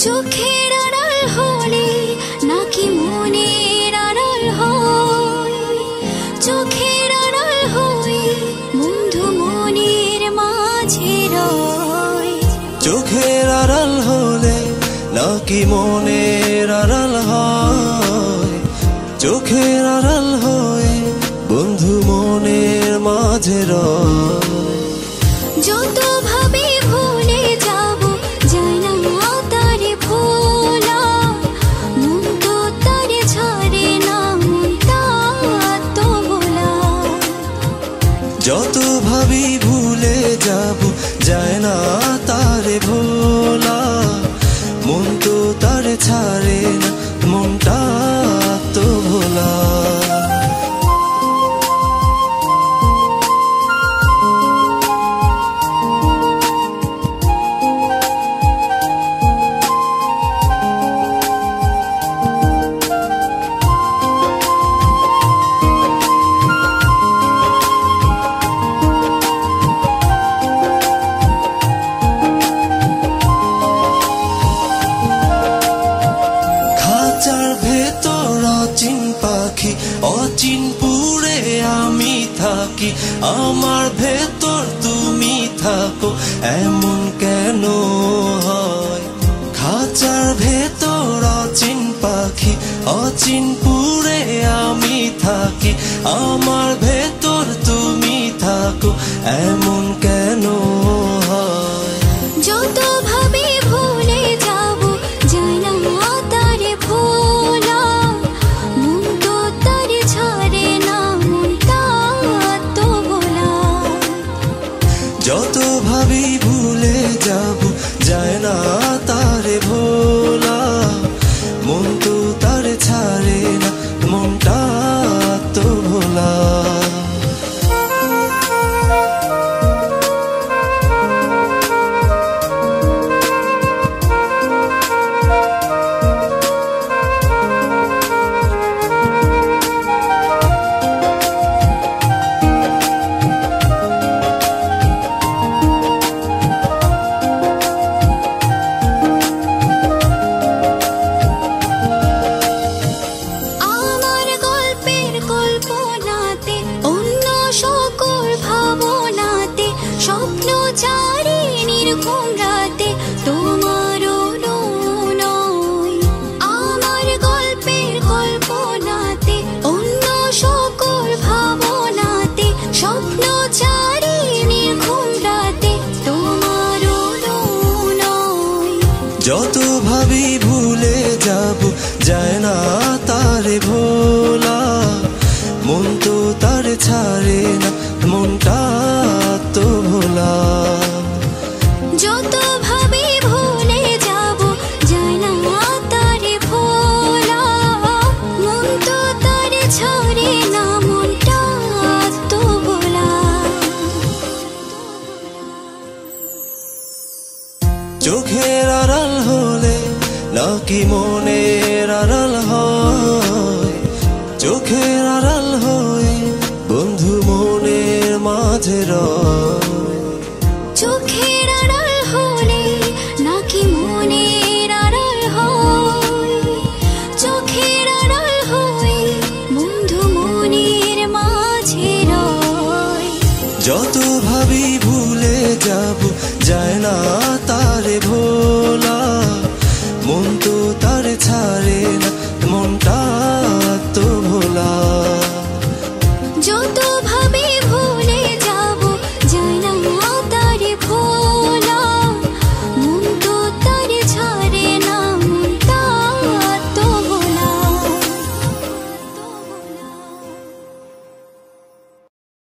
চোখের আড়াল হলে নাকি মনের আড়াল হয়, চোখের আড়াল হয়ে বন্ধু মনের মাঝে রয়। চোখের আড়াল হলে নাকি মনের আড়াল হয়, চোখের আড়াল হয়ে বন্ধু মনের মাঝে রয়। যত ভাবে ভুলে যাব যায় না তারে ভোলা, মন তো তারে ছাড়ে না, মনটা তো ভোলা। যত ভাবি ভুলে যাব যায় না তারে ভোলা, মন তো তারে ছাড়ে না, মনটা তো ভোলা। অচিনপুরে আমি থাকি, আমার ভেতর তুমি থাকো, এমন কেন হয়? খাঁচার ভেতর অচিন পাখি, অচিনপুরে আমি থাকি, আমার ভেতর তুমি থাকো, এমন কেন হয়? যত ভাবে ভুলে যাব যায় না তারে ভোলা, মন তো তারে ছাড়ে না, মনটা তো ভোলা। যত ভাবি ভুলে যাব যায় না তারে ভোলা, মন তো তারে ছাড়ে না, মনটা তো ভোলা। স্বপ্ন চারি নির্ঘুম রাতে তোমারও নয়, আমার গল্পের কল্পনাতে অন্য সকল ভাবনাতে, স্বপ্ন চারি নির্ঘুম রাতে তোমারও নয়। যত ভাবি ভুলে যাব যায় না তারে ভোলা, মন তো তারে ছাড়ে না, মনটা তো ভোলা। যত ভাবে ভুলে যাব যায় না তারে ভোলা, মন তো তারে ছাড়ে না, মনটা তো ভোলা। চোখের আড়াল হলে নাকি মনের আড়াল হয়, চোখের আড়াল হয়ে বন্ধু মনের মাঝে রয়। চোখের আড়াল হলে নাকি মনের আড়াল হয়, চোখের আড়াল হয়ে বন্ধু মনের মাঝে রয়। যত ভাবি ভুলে যাব যায় না তারে ভোলা,